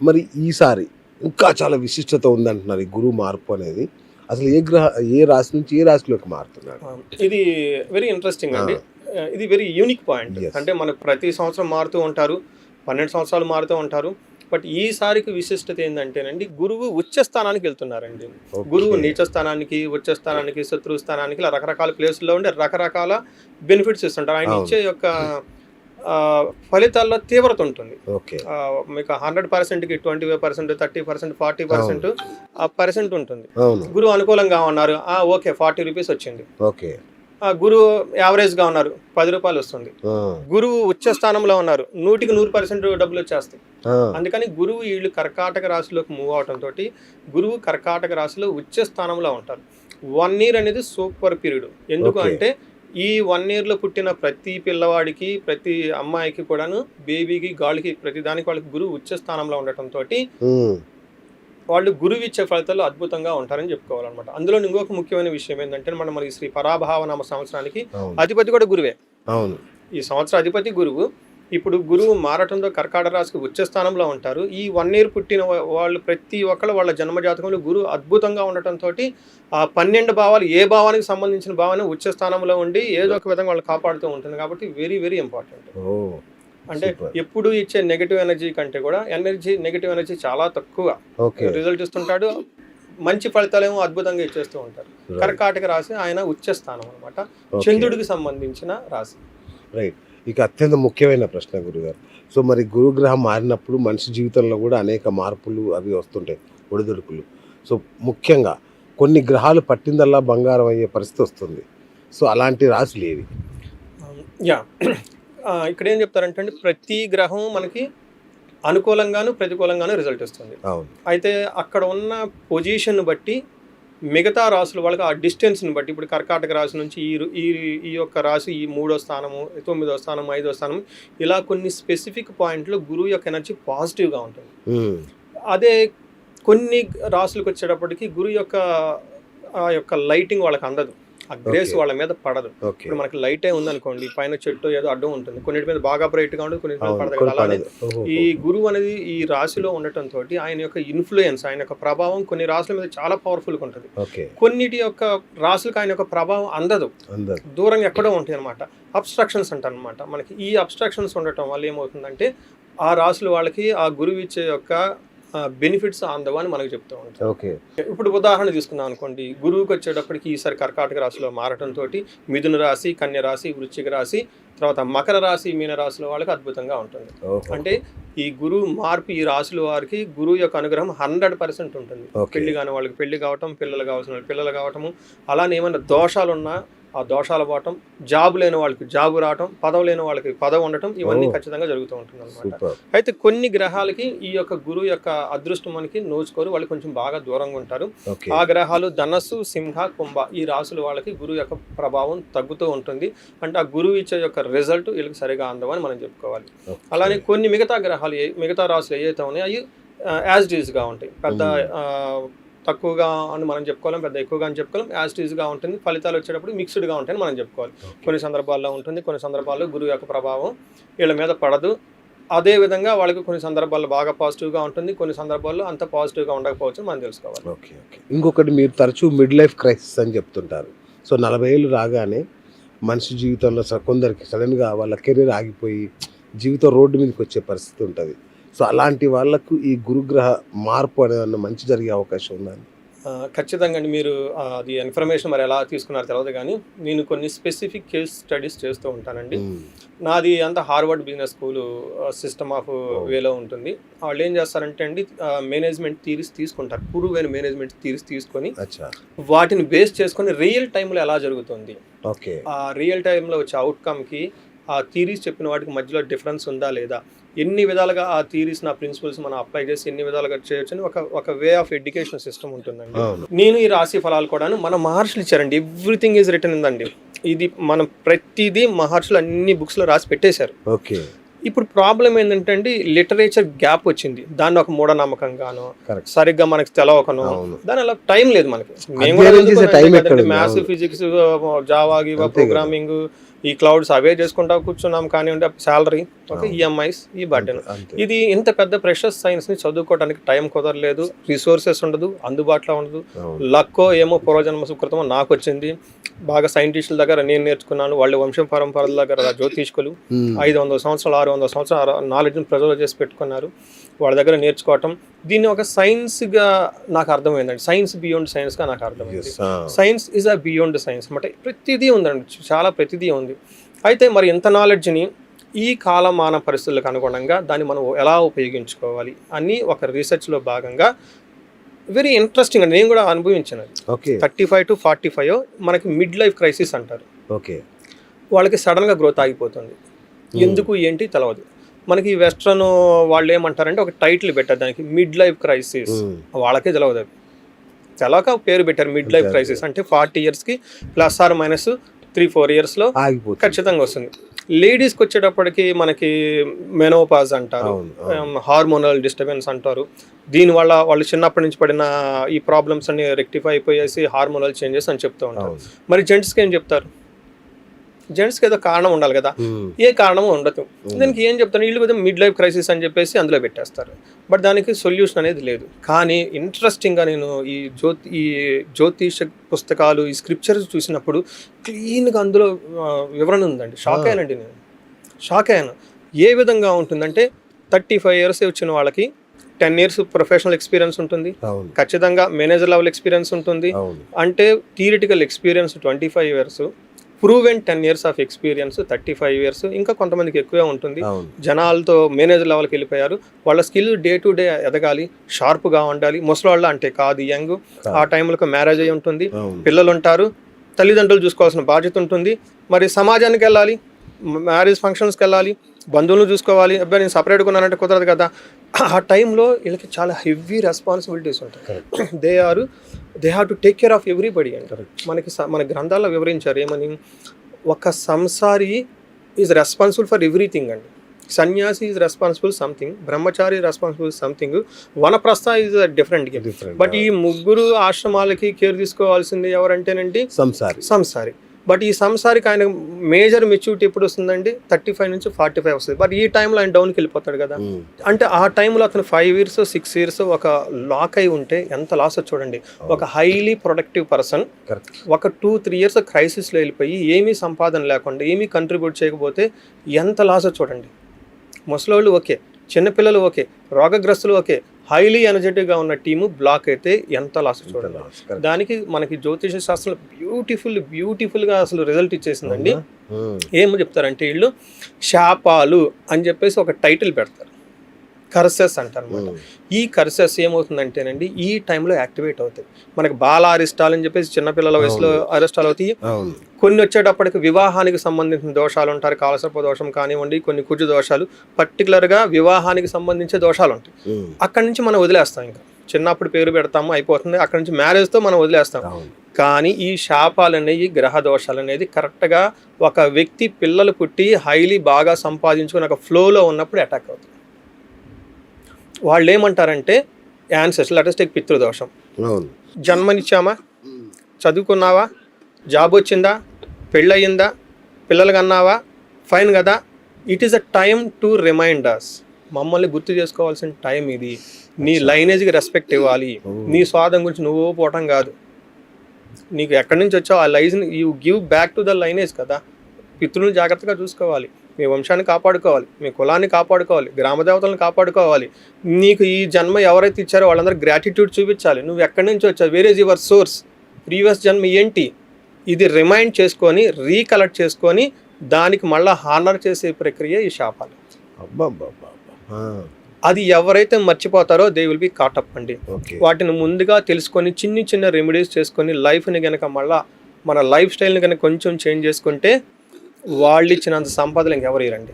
మరి ఈసారి ఇంకా చాలా విశిష్టత ఉందంటున్నారు ఈ గురువు మార్పు అనేది. అసలు ఏ రాశి నుంచి ఏ రాశిలోకి మారుతున్నాడు? ఇది వెరీ ఇంట్రెస్టింగ్ అండి. ఇది వెరీ యూనిక్ పాయింట్. అంటే మనకు ప్రతి సంవత్సరం మారుతూ ఉంటారు, 12 సంవత్సరాలు మారుతూ ఉంటారు. బట్ ఈసారికి విశిష్టత ఏంటంటేనండి, గురువు ఉచ్చ స్థానానికి వెళ్తున్నారండి. గురువు నీచ స్థానానికి, ఉచ్చ స్థానానికి, శత్రు స్థానానికి, ఇలా రకరకాల ప్లేసుల్లో ఉండే రకరకాల బెనిఫిట్స్ ఇస్తుంటారు. ఆయన ఇచ్చే యొక్క ఫలితాల్లో తీవ్రత ఉంటుంది. మీకు 100%కి 25%, 30%, 40% ఆ పర్సెంట్ ఉంటుంది. గురువు అనుకూలంగా ఉన్నారు, ఓకే 40 రూపీస్ వచ్చింది. గురువు యావరేజ్గా ఉన్నారు, 10 రూపాయలు వస్తుంది. గురువు ఉచ్చ స్థానంలో ఉన్నారు, 100% డబ్బులు వచ్చేస్తాయి. అందుకని గురువు వీళ్ళు కర్కాటక రాశిలోకి మూవ్ అవడంతో గురువు కర్కాటక రాశిలో ఉచ్చ స్థానంలో ఉంటారు. 1 year అనేది సూపర్ పీరియడ్. ఎందుకు అంటే ఈ 1 yearలో పుట్టిన ప్రతి పిల్లవాడికి, ప్రతి అమ్మాయికి కూడాను, బేబీకి, గాలికి, ప్రతి దానికి వాళ్ళకి గురువు ఉచ్చ స్థానంలో ఉండటంతో వాళ్ళు గురువు ఇచ్చే ఫలితాలు అద్భుతంగా ఉంటారని చెప్పుకోవాలన్నమాట. అందులో ఇంకొక ముఖ్యమైన విషయం ఏంటంటే, మన శ్రీ పరాభావనామ సంవత్సరానికి అధిపతి కూడా గురువే. ఈ సంవత్సరం అధిపతి గురువు. ఇప్పుడు గురువు మారటంతో కర్కాటక రాశికి ఉచ్చ స్థానంలో ఉంటారు. ఈ 1 year పుట్టిన వాళ్ళు ప్రతి ఒక్కళ్ళు వాళ్ళ జన్మజాతకంలో గురువు అద్భుతంగా ఉండటంతో ఆ 12 భావాలు ఏ భావానికి సంబంధించిన భావాన్ని ఉచ్చ స్థానంలో ఉండి ఏదో ఒక విధంగా వాళ్ళు కాపాడుతూ ఉంటుంది. కాబట్టి వెరీ వెరీ ఇంపార్టెంట్. అంటే ఎప్పుడు ఇచ్చే నెగటివ్ ఎనర్జీ కంటే కూడా నెగటివ్ ఎనర్జీ చాలా తక్కువ రిజల్ట్ ఇస్తుంటాడు. మంచి ఫలితాలేమో అద్భుతంగా ఇచ్చేస్తూ ఉంటారు. కర్కాటక రాశి ఆయన ఉచ్చ స్థానం అనమాట, చంద్రుడికి సంబంధించిన రాశి. రైట్. ఇక అత్యంత ముఖ్యమైన ప్రశ్న గురుగారు. సో మరి గురుగ్రహం మారినప్పుడు మనిషి జీవితంలో కూడా అనేక మార్పులు అవి వస్తుంటాయి, ఒడిదుడుకులు. సో ముఖ్యంగా కొన్ని గ్రహాలు పట్టిందల్లా బంగారం అయ్యే పరిస్థితి వస్తుంది. సో అలాంటి రాశులు ఏవి? ఇక్కడ ఏం చెప్తారంటే అండి, ప్రతి గ్రహం మనకి అనుకూలంగాను ప్రతికూలంగాను రిజల్ట్ ఇస్తుంది. అయితే అక్కడ ఉన్న పొజిషన్ బట్టి మిగతా రాశుల వాళ్ళకి ఆ డిస్టెన్స్ని బట్టి, ఇప్పుడు కర్కాటక రాశి నుంచి ఈ యొక్క రాశి ఈ 3వ స్థానము, 9వ స్థానం, 5వ స్థానం, ఇలా కొన్ని స్పెసిఫిక్ పాయింట్లో గురువు యొక్క ఎనర్జీ పాజిటివ్గా ఉంటుంది. అదే కొన్ని రాశులకు వచ్చేటప్పటికి గురువు యొక్క లైటింగ్ వాళ్ళకి అందదు, ఆ గ్రేస్ వాళ్ళ మీద పడదు. ఇప్పుడు మనకి లైటే ఉందనుకోండి, పైన చెట్టు ఏదో అడ్డం ఉంటుంది, కొన్నిటి మీద బాగా బ్రైట్గా ఉంటుంది, కొన్నిటి మీద పడదు. అలానే ఈ గురువు అనేది ఈ రాశిలో ఉండటంతో ఆయన యొక్క ఇన్ఫ్లుయెన్స్, ఆయన యొక్క ప్రభావం కొన్ని రాశుల మీద చాలా పవర్ఫుల్గా ఉంటుంది. కొన్నిటి యొక్క రాశులకు ఆయన యొక్క ప్రభావం అందదు, దూరంగా ఎక్కడో ఉంటుంది అనమాట. అబ్స్ట్రక్షన్స్ అంటారు అనమాట. మనకి ఈ అబ్స్ట్రక్షన్స్ ఉండటం వల్ల ఏమవుతుందంటే ఆ రాశుల వాళ్ళకి ఆ గురువు ఇచ్చే యొక్క బెనిఫిట్స్ అందవు అని మనకు చెప్తూ ఉంటాం. ఇప్పుడు ఉదాహరణ తీసుకున్నాం అనుకోండి, గురువుకి వచ్చేటప్పటికి ఈసారి కర్కాటక రాశిలో మారటంతో మిథున రాశి, కన్య రాశి, వృశ్చిక రాశి, తర్వాత మకర రాశి, మీన రాశుల వాళ్ళకి అద్భుతంగా ఉంటుంది. అంటే ఈ గురువు మార్పు ఈ రాశుల వారికి గురువు యొక్క అనుగ్రహం 100% ఉంటుంది. పెళ్లి కాని వాళ్ళకి పెళ్లి కావటం, పిల్లలు కావాల్సిన వాళ్ళకి పిల్లలు కావటము, అలానే ఏమైనా దోషాలు ఉన్నా ఆ దోషాలు పోవటం, జాబు లేని వాళ్ళకి జాబు రావటం, పదవి లేని వాళ్ళకి పదవి ఉండటం, ఇవన్నీ ఖచ్చితంగా జరుగుతూ ఉంటుంది అనమాట. అయితే కొన్ని గ్రహాలకి ఈ యొక్క గురువు యొక్క అదృష్టం మనకి నోచుకోరు, వాళ్ళు కొంచెం బాగా దూరంగా ఉంటారు. ఆ గ్రహాలు ధనస్సు, సింహ, కుంభ, ఈ రాశుల వాళ్ళకి గురువు యొక్క ప్రభావం తగ్గుతూ ఉంటుంది. అంటే ఆ గురువు ఇచ్చే యొక్క రిజల్ట్ వీళ్ళకి సరిగా అందవని మనం చెప్పుకోవాలి. అలానే కొన్ని మిగతా గ్రహాలు, మిగతా రాశులు ఏవైతే ఉన్నాయో అవి యాజ్ ఇట్ ఈజ్గా ఉంటాయి. పెద్ద తక్కువగా అని మనం చెప్పుకోలేం, పెద్ద ఎక్కువగా అని చెప్పుకోలేం, యాజ్ ఇట్ ఈజ్గా ఉంటుంది. ఫలితాలు వచ్చేటప్పుడు మిక్స్డ్గా ఉంటాయని మనం చెప్పుకోవాలి. కొన్ని సందర్భాల్లో ఉంటుంది, కొన్ని సందర్భాల్లో గురువు యొక్క ప్రభావం వీళ్ళ మీద పడదు. అదేవిధంగా వాళ్ళకి కొన్ని సందర్భాల్లో బాగా పాజిటివ్గా ఉంటుంది, కొన్ని సందర్భాల్లో అంత పాజిటివ్గా ఉండకపోవచ్చు మనం తెలుసుకోవాలి. ఇంకొకటి, మీరు తరచూ మిడ్ లైఫ్ క్రైసిస్ అని చెప్తుంటారు. సో 40 ఏళ్ళు రాగానే మనిషి జీవితంలో కొందరికి సడన్గా వాళ్ళ కెరీర్ ఆగిపోయి జీవితం రోడ్డు మీదకి వచ్చే పరిస్థితి ఉంటుంది. సో అలాంటి వాళ్ళకు ఈ గురుగ్రహ మార్పు అనేది మంచి జరిగే అవకాశం ఉందండి? ఖచ్చితంగా అండి. మీరు అది ఇన్ఫర్మేషన్ మరి ఎలా తీసుకున్నారో తెలియదు, కానీ నేను కొన్ని స్పెసిఫిక్ కేస్ స్టడీస్ చేస్తూ ఉంటానండి. నాది అంతా Harvard business school system of వేలో ఉంటుంది. వాళ్ళు ఏం చేస్తారంటే అండి, మేనేజ్మెంట్ థియరీస్ తీసుకుంటారు, ప్రూవెన్ మేనేజ్మెంట్ థియరీస్ తీసుకొని వాటిని బేస్ చేసుకొని రియల్ టైంలో ఎలా జరుగుతుంది, ఆ రియల్ టైంలో వచ్చే అవుట్కమ్కి ఆ థియరీస్ చెప్పిన వాటికి మధ్యలో డిఫరెన్స్ ఉందా లేదా, ఎన్ని విధాలుగా ఆ థియరీస్, నా ప్రిన్సిపల్స్ మనం అప్లై చేసి ఎన్ని విధాలుగా చేయొచ్చు అని ఒక వే ఆఫ్ ఎడ్యుకేషన్ సిస్టమ్ ఉంటుందండి. నేను ఈ రాశి ఫలాలు కూడా మన మహర్షులు ఇచ్చారండి. ఎవ్రీథింగ్ ఈజ్ రిటన్ ఉందండి. ఇది మనం ప్రతిదీ మహర్షులు అన్ని బుక్స్లో రాసి పెట్టేశారు. ఇప్పుడు ప్రాబ్లం ఏంటంటే అండి, లిటరేచర్ గ్యాప్ వచ్చింది. దాన్ని ఒక మూఢనమ్మకంగాను, సరిగ్గా మనకి తెలవకను, దాని అలా టైం లేదు మనకి. మేము మ్యాథ్స్, ఫిజిక్స్, జావా, ప్రోగ్రామింగ్, ఈ క్లౌడ్స్ అవే చేసుకుంటా కూర్చున్నాం కానివ్వండి, శాలరీ, ఓకే, ఈఎంఐస్, ఈ బర్డెన్. ఇది ఇంత పెద్ద ప్రెషస్ సైన్స్ని చదువుకోవడానికి టైం కుదరలేదు, రిసోర్సెస్ ఉండదు, అందుబాటులో ఉండదు. లక్కో ఏమో పూర్వజన్మ సుకృతమో నాకు వచ్చింది. బాగా సైంటిస్టుల దగ్గర నేను నేర్చుకున్నాను, వాళ్ళ వంశం పరంపరల దగ్గర జ్యోతిష్కులు 500 సంవత్సరాలు 600 సంవత్సరాలు నాలెడ్జ్ని ప్రిజర్వ్ చేసి పెట్టుకున్నారు, వాళ్ళ దగ్గర నేర్చుకోవటం. దీన్ని ఒక సైన్స్గా నాకు అర్థమైందండి, సైన్స్ బియాండ్ సైన్స్గా నాకు అర్థమైంది. Science is a beyond science అన్నమాట. ప్రతిదీ ఉందండి, చాలా ప్రతిదీ ఉంది. అయితే మరి ఇంత నాలెడ్జ్ని ఈ కాలమాన పరిస్థితులకు అనుగుణంగా దాన్ని మనం ఎలా ఉపయోగించుకోవాలి అని ఒక రీసెర్చ్లో భాగంగా వెరీ ఇంట్రెస్టింగ్ అండి, నేను కూడా అనుభవించాను. 35 to 45 మనకి మిడ్ లైఫ్ క్రైసిస్ అంటారు. ఓకే, వాళ్ళకి సడన్గా గ్రోత్ ఆగిపోతుంది, ఎందుకు ఏంటి తెలియదు. మనకి వెస్ట్రన్ వాళ్ళు ఏమంటారంటే ఒక టైటిల్ పెట్టారు దానికి, మిడ్ లైఫ్ క్రైసిస్. వాళ్ళకే తెలియదు, తెలవక పేరు పెట్టారు మిడ్ లైఫ్ క్రైసిస్. అంటే 40 yearsకి +or-3-4 yearsలో ఖచ్చితంగా వస్తుంది. లేడీస్కి వచ్చేటప్పటికి మనకి మెనోపాజ్ అంటారు, హార్మోనల్ డిస్టర్బెన్స్ అంటారు. దీనివల్ల వాళ్ళు చిన్నప్పటి నుంచి పడిన ఈ ప్రాబ్లమ్స్ అన్ని రెక్టిఫై అయిపోయేసి హార్మోనల్ చేంజెస్ అని చెప్తూ ఉంటారు. మరి జెంట్స్కి ఏం చెప్తారు? జెంట్స్కి ఏదో కారణం ఉండాలి కదా, ఏ కారణమో ఉండదు. దానికి ఏం చెప్తారు, వీళ్ళు కూడా మిడ్ లైఫ్ క్రైసిస్ అని చెప్పేసి అందులో పెట్టేస్తారు. బట్ దానికి సొల్యూషన్ అనేది లేదు. కానీ ఇంట్రెస్టింగ్గా నేను ఈ జ్యోతిష పుస్తకాలు, ఈ స్క్రిప్చర్స్ చూసినప్పుడు క్లీన్గా అందులో వివరణ ఉందండి. షాక్ అయ్యానండి, నేను షాక్ అయ్యాను. ఏ విధంగా ఉంటుందంటే 35 years వచ్చిన వాళ్ళకి 10 years ప్రొఫెషనల్ ఎక్స్పీరియన్స్ ఉంటుంది, ఖచ్చితంగా మేనేజర్ లెవెల్ ఎక్స్పీరియన్స్ ఉంటుంది. అంటే theoretical experience 25 years, proven 10 years of experience 35 years, ఇంకా కొంతమందికి ఎక్కువే ఉంటుంది. జనాలతో మేనేజర్ లెవెల్కి వెళ్ళిపోయారు, వాళ్ళ స్కిల్ డే టు డే ఎదగాలి, షార్ప్గా ఉండాలి. ముసలాళ్ళ అంటే కాదు, యంగ్, ఆ టైంలో మ్యారేజ్ అయి ఉంటుంది, పిల్లలు ఉంటారు, తల్లిదండ్రులు చూసుకోవాల్సిన బాధ్యత ఉంటుంది. మరి సమాజానికి వెళ్ళాలి, మ్యారేజ్ ఫంక్షన్స్కి వెళ్ళాలి, బంధువులను చూసుకోవాలి. అబ్బాయి నేను సపరేట్గా ఉన్నానంటే కుదరదు కదా. ఆ టైంలో వీళ్ళకి చాలా హెవీ రెస్పాన్సిబిలిటీస్ ఉంటాయి. They have to take care of everybody అంటారు. మన గ్రంథాల్లో వివరించారు ఏమని, ఒక సంసారి ఈజ్ రెస్పాన్సిబుల్ ఫర్ ఎవ్రీథింగ్ అండి. Sanyasi is responsible something, brahmachari responsible something, vanaprastha is different. But ఈ ముగ్గురు ఆశ్రమాలకి కేర్ తీసుకోవాల్సింది ఎవరంటేనండి సంసారి. బట్ ఈ సంసారికి ఆయన మేజర్ మెచ్యూరిటీ ఎప్పుడు వస్తుందండి? 35 నుంచి 45 వస్తుంది. బట్ ఈ టైంలో ఆయన డౌన్కి వెళ్ళిపోతాడు కదా. అంటే ఆ టైంలో అతను 5 years 6 years ఒక లాక్ అయి ఉంటే ఎంత లాస్ చూడండి. ఒక హైలీ ప్రొడక్టివ్ పర్సన్ ఒక 2-3 years క్రైసిస్లో వెళ్ళిపోయి ఏమీ సంపాదన లేకుండా ఏమీ కంట్రిబ్యూట్ చేయకపోతే ఎంత లాస్ చూడండి. ముసలోళ్ళు ఓకే, చిన్నపిల్లలు ఓకే, రోగగ్రస్తులు ఓకే, హైలీ ఎనర్జెటిక్గా ఉన్న టీము బ్లాక్ అయితే ఎంత లాస్ చూడండి. దానికి మనకి జ్యోతిష శాస్త్రం బ్యూటిఫుల్గా అసలు రిజల్ట్ ఇచ్చేసిందండి. ఏమో చెప్తారంటే వీళ్ళు శాపాలు అని చెప్పేసి ఒక టైటిల్ పెడతారు, కర్సెస్ అంటారు అనమాట. ఈ కర్సెస్ ఏమవుతుందంటేనండి ఈ టైంలో యాక్టివేట్ అవుతాయి. మనకి బాల అరిష్టాలు అని చెప్పేసి చిన్నపిల్లల వయసులో అరిష్టాలు అవుతాయి. కొన్ని వచ్చేటప్పటికి వివాహానికి సంబంధించిన దోషాలు ఉంటారు, కాలసర్ప దోషం కానివ్వండి, కొన్ని కుజు దోషాలు, పర్టికులర్గా వివాహానికి సంబంధించే దోషాలు ఉంటాయి. అక్కడి నుంచి మనం వదిలేస్తాం, ఇంకా చిన్నప్పుడు పేరు పెడతాము అయిపోతుంది, అక్కడి నుంచి మ్యారేజ్తో మనం వదిలేస్తాం. కానీ ఈ శాపాలు అనేవి, గ్రహ దోషాలు అనేది కరెక్ట్గా ఒక వ్యక్తి పిల్లలు పుట్టి హైలీ బాగా సంపాదించుకుని ఒక ఫ్లోలో ఉన్నప్పుడు అటాక్ అవుతుంది. వాళ్ళు ఏమంటారంటే యాన్సెస్, లెట్ us టేక్ పితృదోషం. జన్మనిచ్చామా, చదువుకున్నావా, జాబ్ వచ్చిందా, పెళ్ళయిందా, పిల్లలు కన్నావా, ఫైన్ కదా. It is a time to remind us, మమ్మల్ని గుర్తు చేసుకోవాల్సిన టైం ఇది. నీ లైనేజ్కి రెస్పెక్ట్ ఇవ్వాలి, నీ స్వార్థం గురించి నువ్వు పోవటం కాదు. నీకు ఎక్కడి నుంచి వచ్చావు ఆ లైజ్ని you give back to the lineage కదా. పితృని జాగ్రత్తగా చూసుకోవాలి, మీ వంశాన్ని కాపాడుకోవాలి, మీ కులాన్ని కాపాడుకోవాలి, గ్రామదేవతలను కాపాడుకోవాలి. నీకు ఈ జన్మ ఎవరైతే ఇచ్చారో వాళ్ళందరూ గ్రాటిట్యూడ్ చూపించాలి. నువ్వు ఎక్కడి నుంచి వచ్చావు, where is your source, previous జన్మ ఏంటి, ఇది రిమైండ్ చేసుకొని రీకలెక్ట్ చేసుకొని దానికి మళ్ళీ హానర్ చేసే ప్రక్రియ ఈ శాపాలు. అది ఎవరైతే మర్చిపోతారో దే విల్ బి కాటప్ అండి. వాటిని ముందుగా తెలుసుకొని చిన్న చిన్న రెమెడీస్ చేసుకొని లైఫ్ని కనుక మళ్ళీ మన లైఫ్ స్టైల్ని కనుక కొంచెం చేంజ్ చేసుకుంటే వాళ్ళు ఇచ్చినంత సంపదలు ఇంకెవరు ఇరండి.